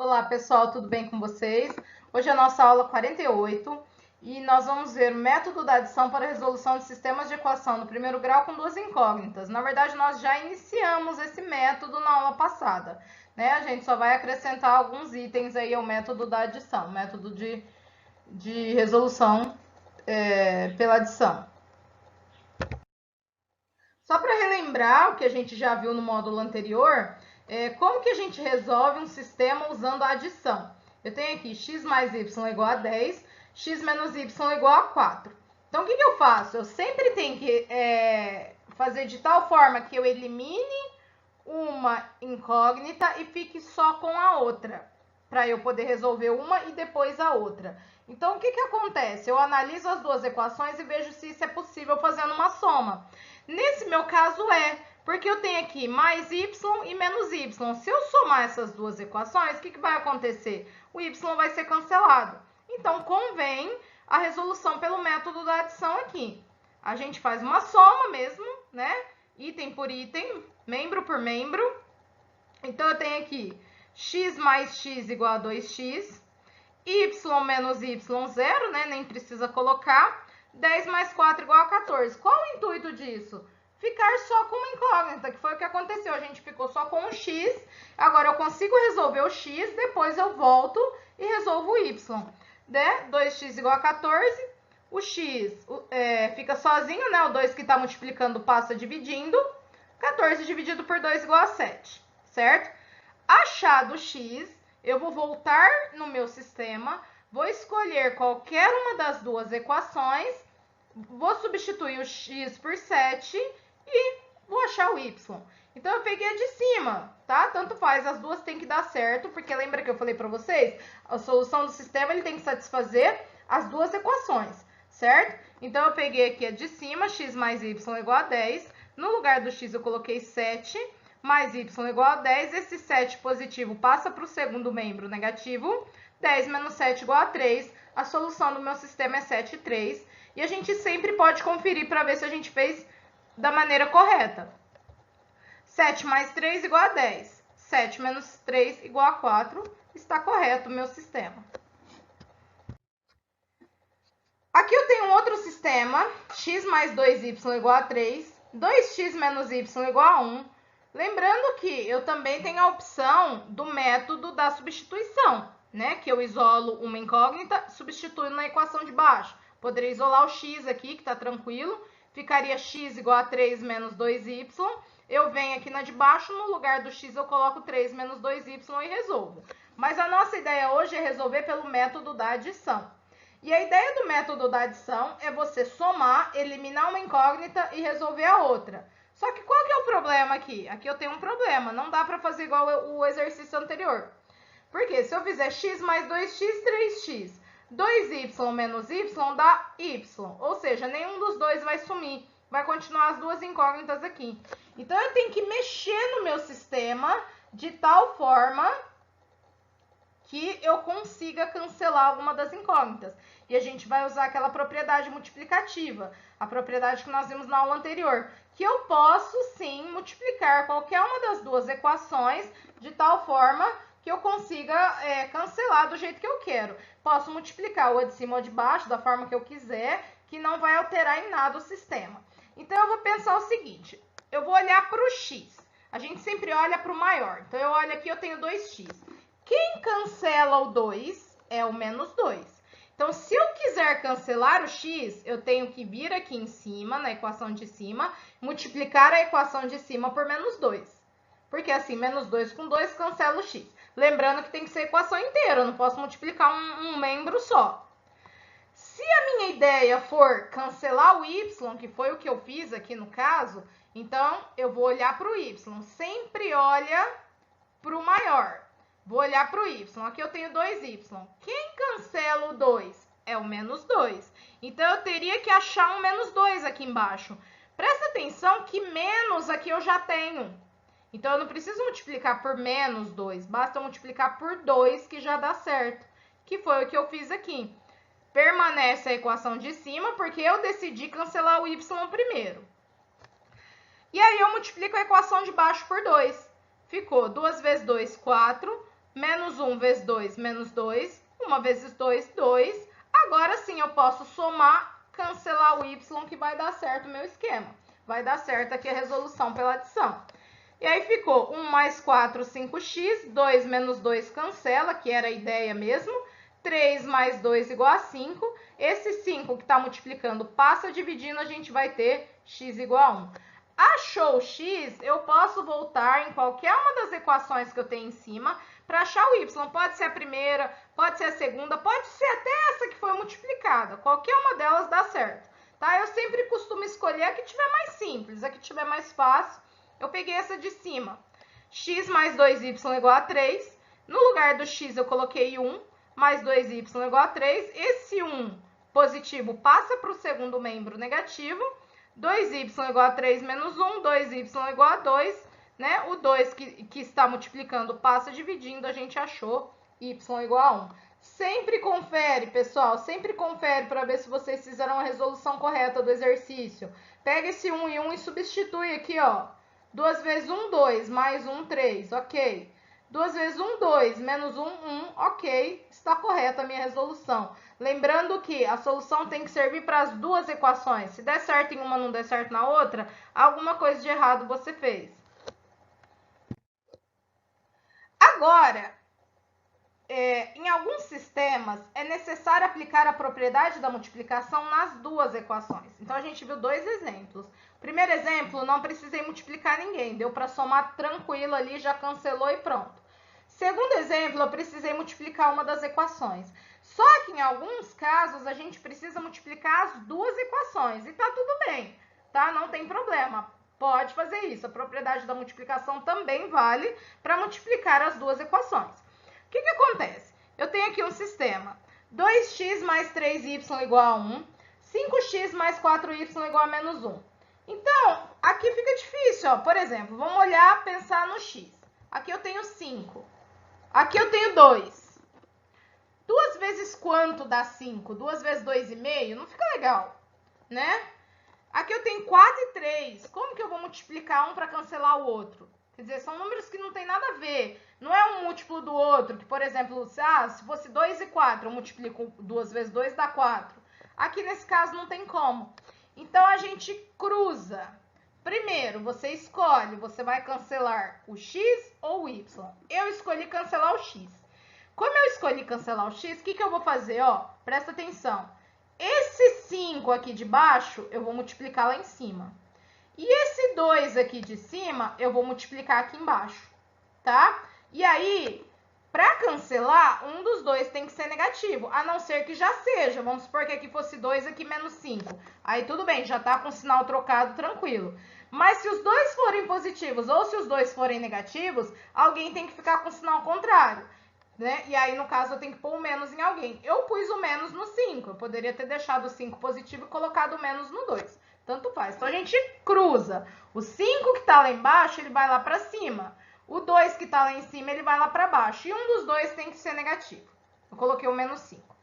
Olá pessoal, tudo bem com vocês? Hoje é a nossa aula 48 e nós vamos ver o método da adição para a resolução de sistemas de equação no primeiro grau com duas incógnitas. Na verdade, nós já iniciamos esse método na aula passada, né? A gente só vai acrescentar alguns itens aí ao método da adição, método de resolução pela adição. Só para relembrar o que a gente já viu no módulo anterior, como que a gente resolve um sistema usando a adição? Eu tenho aqui x mais y igual a 10, x menos y igual a 4. Então, o que eu faço? Eu sempre tenho que fazer de tal forma que eu elimine uma incógnita e fique só com a outra, para eu poder resolver uma e depois a outra. Então, o que acontece? Eu analiso as duas equações e vejo se isso é possível fazendo uma soma. Nesse meu caso porque eu tenho aqui mais y e menos y. Se eu somar essas duas equações, o que vai acontecer? O y vai ser cancelado. Então, convém a resolução pelo método da adição aqui. A gente faz uma soma mesmo, né? Item por item, membro por membro. Então, eu tenho aqui x mais x igual a 2x, y menos y, 0, né? Nem precisa colocar. 10 mais 4 igual a 14. Qual o intuito disso? Ficar só com uma incógnita, que foi o que aconteceu. A gente ficou só com o x. Agora, eu consigo resolver o x, depois eu volto e resolvo o y. Né? 2x igual a 14. O x fica sozinho, né? O 2 que está multiplicando passa dividindo. 14 dividido por 2 igual a 7, certo? Achado o x, eu vou voltar no meu sistema, vou escolher qualquer uma das duas equações, vou substituir o x por 7 e vou achar o y. Então, eu peguei a de cima, tá? Tanto faz, as duas tem que dar certo, porque lembra que eu falei para vocês? A solução do sistema ele tem que satisfazer as duas equações, certo? Então, eu peguei aqui a de cima, x mais y igual a 10. No lugar do x, eu coloquei 7 mais y igual a 10. Esse 7 positivo passa para o segundo membro negativo. 10 menos 7 igual a 3. A solução do meu sistema é 7 e 3. E a gente sempre pode conferir para ver se a gente fez da maneira correta. 7 mais 3 igual a 10. 7 menos 3 igual a 4. Está correto o meu sistema. Aqui eu tenho um outro sistema. X mais 2y igual a 3. 2x menos y igual a 1. Lembrando que eu também tenho a opção do método da substituição, né? Que eu isolo uma incógnita, substituo na equação de baixo. Poderia isolar o x aqui, que está tranquilo. Ficaria x igual a 3 menos 2y. Eu venho aqui na de baixo, no lugar do x eu coloco 3 menos 2y e resolvo. Mas a nossa ideia hoje é resolver pelo método da adição. E a ideia do método da adição é você somar, eliminar uma incógnita e resolver a outra. Só que qual que é o problema aqui? Aqui eu tenho um problema, não dá para fazer igual o exercício anterior. Porque se eu fizer x mais 2x, 3x. 2y menos y dá y. Ou seja, nenhum dos dois vai sumir. Vai continuar as duas incógnitas aqui. Então, eu tenho que mexer no meu sistema de tal forma que eu consiga cancelar alguma das incógnitas. E a gente vai usar aquela propriedade multiplicativa, a propriedade que nós vimos na aula anterior, que eu posso sim multiplicar qualquer uma das duas equações de tal forma que eu consiga cancelar do jeito que eu quero. Posso multiplicar ou de cima ou de baixo, da forma que eu quiser, que não vai alterar em nada o sistema. Então, eu vou pensar o seguinte, eu vou olhar para o x. A gente sempre olha para o maior. Então, eu olho aqui, eu tenho 2x. Quem cancela o 2 é o menos 2. Então, se eu quiser cancelar o x, eu tenho que vir aqui em cima, na equação de cima, multiplicar a equação de cima por menos 2. Porque assim, menos 2 com 2 cancela o x. Lembrando que tem que ser a equação inteira, eu não posso multiplicar um membro só. Se a minha ideia for cancelar o y, que foi o que eu fiz aqui no caso, então eu vou olhar para o y. Sempre olha para o maior. Vou olhar para o y. Aqui eu tenho 2y. Quem cancela o 2? É o menos 2. Então, eu teria que achar um menos 2 aqui embaixo. Presta atenção que menos aqui eu já tenho. Então, eu não preciso multiplicar por menos 2. Basta multiplicar por 2 que já dá certo. Que foi o que eu fiz aqui. Permanece a equação de cima porque eu decidi cancelar o y primeiro. E aí, eu multiplico a equação de baixo por 2. Ficou 2 vezes 2, 4. menos 1 vezes 2, menos 2. 1 vezes 2, 2. Agora sim eu posso somar, cancelar o y, que vai dar certo o meu esquema. Vai dar certo aqui a resolução pela adição. E aí ficou 1 mais 4, 5x, 2 menos 2 cancela, que era a ideia mesmo. 3 mais 2 igual a 5. Esse 5 que está multiplicando passa dividindo, a gente vai ter x igual a 1. Achou o x, eu posso voltar em qualquer uma das equações que eu tenho em cima para achar o y. Pode ser a primeira, pode ser a segunda, pode ser até essa que foi multiplicada. Qualquer uma delas dá certo. Tá? Eu sempre costumo escolher a que tiver mais simples, a que tiver mais fácil. Eu peguei essa de cima. X mais 2y igual a 3. No lugar do x eu coloquei 1, mais 2y igual a 3. Esse 1 positivo passa para o segundo membro negativo. 2y igual a 3 menos 1, 2y igual a 2. Né? O 2 que está multiplicando passa dividindo, a gente achou y igual a 1. Sempre confere, pessoal, sempre confere para ver se vocês fizeram a resolução correta do exercício. Pega esse 1 e 1 e substitui aqui, ó. 2 vezes 1, 2, mais 1, 3, ok. 2 vezes 1, 2, menos 1, 1, ok. Está correta a minha resolução. Lembrando que a solução tem que servir para as duas equações. Se der certo em uma, não der certo na outra, alguma coisa de errado você fez. Agora, em alguns sistemas, é necessário aplicar a propriedade da multiplicação nas duas equações. Então, a gente viu dois exemplos. Primeiro exemplo, não precisei multiplicar ninguém, deu para somar tranquilo ali, já cancelou e pronto. Segundo exemplo, eu precisei multiplicar uma das equações. Só que em alguns casos a gente precisa multiplicar as duas equações e tá tudo bem, tá? Não tem problema, pode fazer isso. A propriedade da multiplicação também vale para multiplicar as duas equações. O que acontece? Eu tenho aqui um sistema, 2x mais 3y igual a 1, 5x mais 4y igual a menos 1. Então, aqui fica difícil, ó. Por exemplo, vamos olhar, pensar no x. Aqui eu tenho 5. Aqui eu tenho 2. 2 vezes quanto dá 5? 2 vezes 2,5? Não fica legal, né? Aqui eu tenho 4 e 3. Como que eu vou multiplicar um para cancelar o outro? Quer dizer, são números que não tem nada a ver. Não é um múltiplo do outro, que, por exemplo, se fosse 2 e 4, eu multiplico 2 vezes 2 dá 4. Aqui, nesse caso, não tem como. Então, a gente cruza. Primeiro, você escolhe, você vai cancelar o x ou o y. Eu escolhi cancelar o x. Como eu escolhi cancelar o x, o que eu vou fazer? Ó, presta atenção. Esse 5 aqui de baixo, eu vou multiplicar lá em cima. E esse 2 aqui de cima, eu vou multiplicar aqui embaixo, tá? E aí, para cancelar, um dos dois tem que ser negativo, a não ser que já seja. Vamos supor que aqui fosse 2, aqui menos 5. Aí tudo bem, já tá com o sinal trocado, tranquilo. Mas se os dois forem positivos ou se os dois forem negativos, alguém tem que ficar com o sinal contrário, né? E aí, no caso, eu tenho que pôr o menos em alguém. Eu pus o menos no 5, eu poderia ter deixado o 5 positivo e colocado o menos no 2. Tanto faz. Então, a gente cruza. O 5 que está lá embaixo, ele vai lá para cima. O 2 que está lá em cima, ele vai lá para baixo. E um dos dois tem que ser negativo. Eu coloquei o menos 5.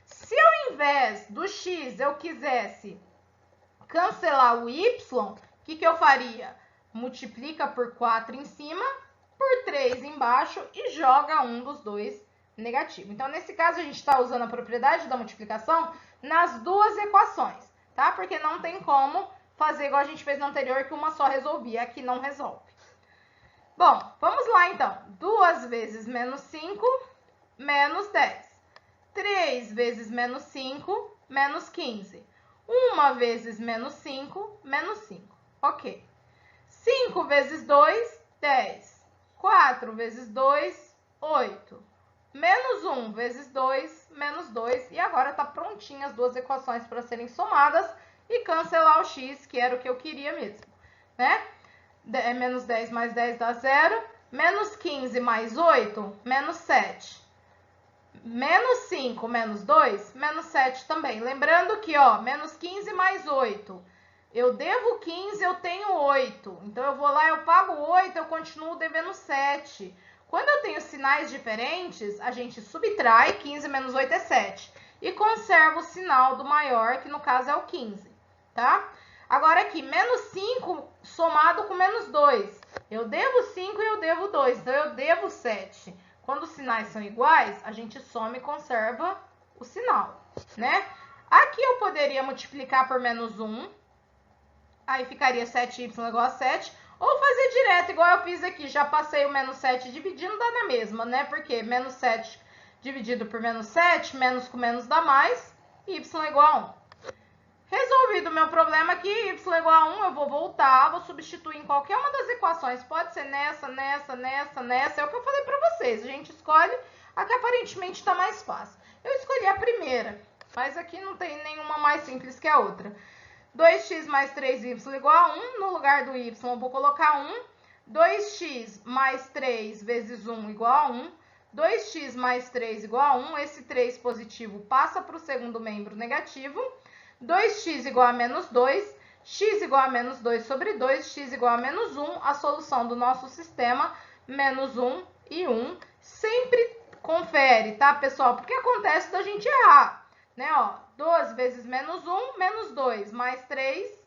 Se ao invés do x eu quisesse cancelar o y, o que eu faria? Multiplica por 4 em cima, por 3 embaixo e joga um dos dois negativo. Então, nesse caso, a gente está usando a propriedade da multiplicação nas duas equações, tá? Porque não tem como fazer igual a gente fez no anterior, que uma só resolvia, aqui não resolve. Bom, vamos lá então. 2 vezes menos 5, menos 10. 3 vezes menos 5, menos 15. 1 vezes menos 5, menos 5. Ok. 5 vezes 2, 10. 4 vezes 2, 8. Menos 1 vezes 2, menos 2. E agora tá prontinha as duas equações para serem somadas e cancelar o x, que era o que eu queria mesmo, né? Menos 10 mais 10 dá 0. Menos 15 mais 8, menos 7. Menos 5 menos 2, menos 7 também. Lembrando que, ó, menos 15 mais 8. Eu devo 15, eu tenho 8. Então, eu vou lá, eu pago 8, eu continuo devendo 7. Quando eu tenho sinais diferentes, a gente subtrai, 15 menos 8 é 7. E conserva o sinal do maior, que no caso é o 15, tá? Agora aqui, menos 5 somado com menos 2. Eu devo 5 e eu devo 2, então eu devo 7. quando os sinais são iguais, a gente soma e conserva o sinal, né? Aqui eu poderia multiplicar por menos 1, aí ficaria 7y igual a 7, ou fazer direto, igual eu fiz aqui, já passei o menos 7 dividindo, dá na mesma, né? Porque menos 7 dividido por menos 7, menos com menos dá mais, y igual a 1. Resolvido o meu problema aqui, y igual a 1, eu vou voltar, vou substituir em qualquer uma das equações, pode ser nessa, é o que eu falei pra vocês, a gente escolhe a que aparentemente tá mais fácil. Eu escolhi a primeira, mas aqui não tem nenhuma mais simples que a outra. 2x mais 3y igual a 1, no lugar do y eu vou colocar 1, 2x mais 3 vezes 1 igual a 1, 2x mais 3 igual a 1, esse 3 positivo passa para o segundo membro negativo, 2x igual a menos 2, x igual a menos 2 sobre 2, x igual a menos 1, a solução do nosso sistema, menos 1 e 1. Sempre confere, tá, pessoal? Porque acontece da gente errar, né? Ó, 12 vezes menos 1, menos 2, mais 3,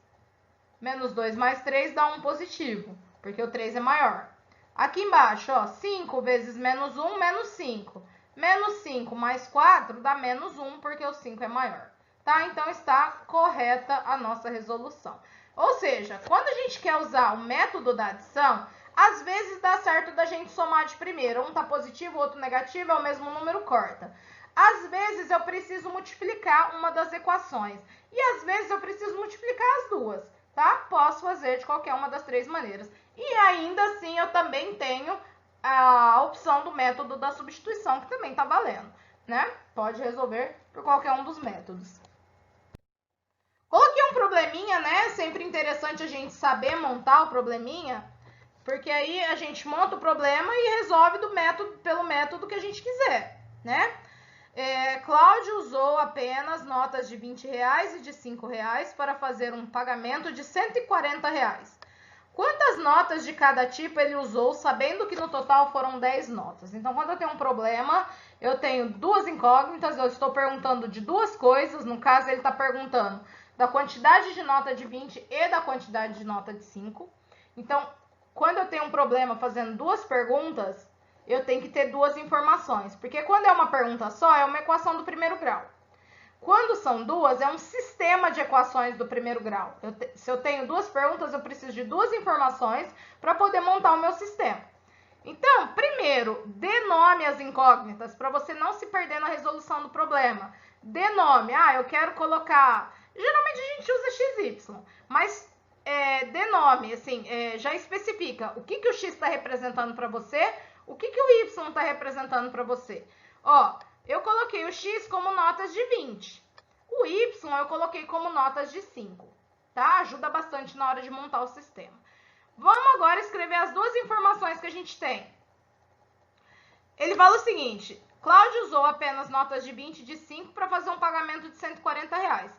menos 2 mais 3 dá 1 positivo, porque o 3 é maior. Aqui embaixo, ó, 5 vezes menos 1, menos 5. Menos 5 mais 4 dá menos 1, porque o 5 é maior. Tá? Então, está correta a nossa resolução. Ou seja, quando a gente quer usar o método da adição, às vezes dá certo da gente somar de primeira. Um tá positivo, o outro negativo, é o mesmo número, corta. Às vezes eu preciso multiplicar uma das equações. E às vezes eu preciso multiplicar as duas, tá? Posso fazer de qualquer uma das três maneiras. E ainda assim eu também tenho a opção do método da substituição, que também tá valendo, né? Pode resolver por qualquer um dos métodos. Coloquei um probleminha, né? Sempre interessante a gente saber montar o probleminha, porque aí a gente monta o problema e resolve pelo método que a gente quiser, né? Cláudio usou apenas notas de R$20 e de R$5 para fazer um pagamento de R$140. Quantas notas de cada tipo ele usou, sabendo que no total foram 10 notas? Então, quando eu tenho um problema, eu tenho duas incógnitas, eu estou perguntando de duas coisas. No caso, ele está perguntando da quantidade de nota de 20 e da quantidade de nota de 5. Então, quando eu tenho um problema fazendo duas perguntas, eu tenho que ter duas informações. Porque quando é uma pergunta só, é uma equação do primeiro grau. Quando são duas, é um sistema de equações do primeiro grau. Se eu tenho duas perguntas, eu preciso de duas informações para poder montar o meu sistema. Então, primeiro, dê nome às incógnitas, para você não se perder na resolução do problema. Dê nome. Eu quero colocar... Geralmente a gente usa XY, mas dê nome, assim, já especifica o que o X está representando para você, o que o Y está representando para você. Ó, eu coloquei o X como notas de 20. O Y eu coloquei como notas de 5, tá? Ajuda bastante na hora de montar o sistema. Vamos agora escrever as duas informações que a gente tem. Ele fala o seguinte: Cláudio usou apenas notas de 20 e de 5 para fazer um pagamento de R$140.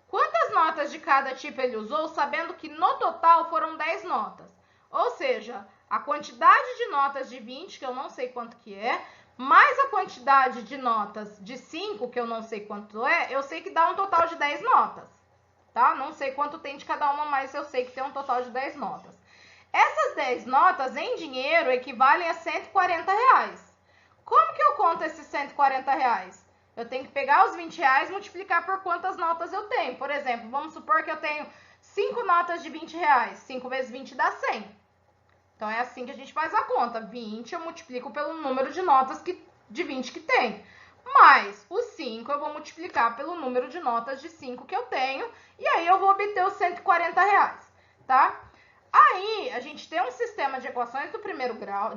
Quantas notas de cada tipo ele usou, sabendo que no total foram 10 notas? Ou seja, a quantidade de notas de 20, que eu não sei quanto que é, mais a quantidade de notas de 5, que eu não sei quanto é, eu sei que dá um total de 10 notas, tá? Não sei quanto tem de cada uma, mas eu sei que tem um total de 10 notas. Essas 10 notas, em dinheiro, equivalem a R$140. Como que eu conto esses R$140? Eu tenho que pegar os R$20 e multiplicar por quantas notas eu tenho. Por exemplo, vamos supor que eu tenho 5 notas de R$20. 5 vezes 20 dá 100. Então, é assim que a gente faz a conta. 20 eu multiplico pelo número de notas de 20 que tem. Mais os 5 eu vou multiplicar pelo número de notas de 5 que eu tenho. E aí eu vou obter os R$140, tá? Aí, a gente tem um sistema de equações do primeiro grau,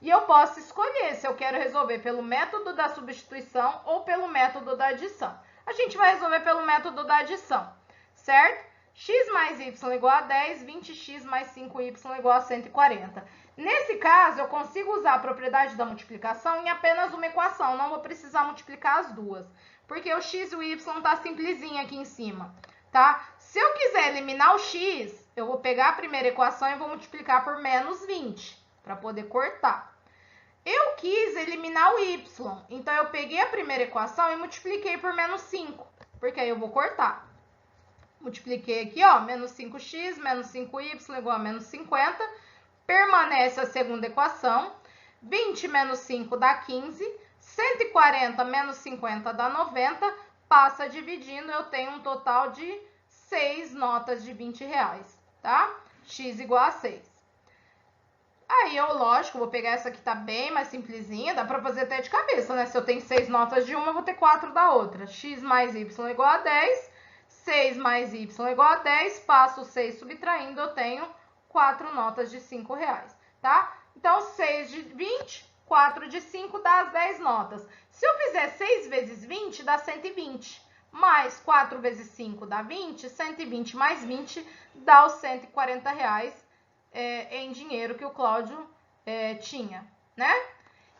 e eu posso escolher se eu quero resolver pelo método da substituição ou pelo método da adição. A gente vai resolver pelo método da adição, certo? X mais y igual a 10, 20x mais 5y igual a 140. Nesse caso, eu consigo usar a propriedade da multiplicação em apenas uma equação, não vou precisar multiplicar as duas, porque o x e o y tá simplesinho aqui em cima, tá? Se eu quiser eliminar o x, eu vou pegar a primeira equação e vou multiplicar por menos 20, para poder cortar. Eu quis eliminar o y, então eu peguei a primeira equação e multipliquei por menos 5, porque aí eu vou cortar. Multipliquei aqui, ó, menos 5x, menos 5y igual a menos 50. Permanece a segunda equação. 20 menos 5 dá 15, 140 menos 50 dá 90, passa dividindo, eu tenho um total de 6 notas de 20 reais, tá? X igual a 6. Aí eu, lógico, vou pegar essa aqui, tá bem mais simplesinha, dá pra fazer até de cabeça, né? Se eu tenho 6 notas de uma, eu vou ter 4 da outra. X mais Y igual a 10, 6 mais Y igual a 10, passo 6 subtraindo, eu tenho 4 notas de 5 reais, tá? Então, 6 de 20, 4 de 5 dá as 10 notas. Se eu fizer 6 vezes 20, dá 120. Mais 4 vezes 5 dá 20, 120 mais 20 dá os 140 reais em dinheiro que o Cláudio tinha, né?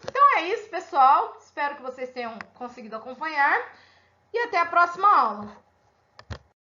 Então é isso, pessoal. Espero que vocês tenham conseguido acompanhar e até a próxima aula.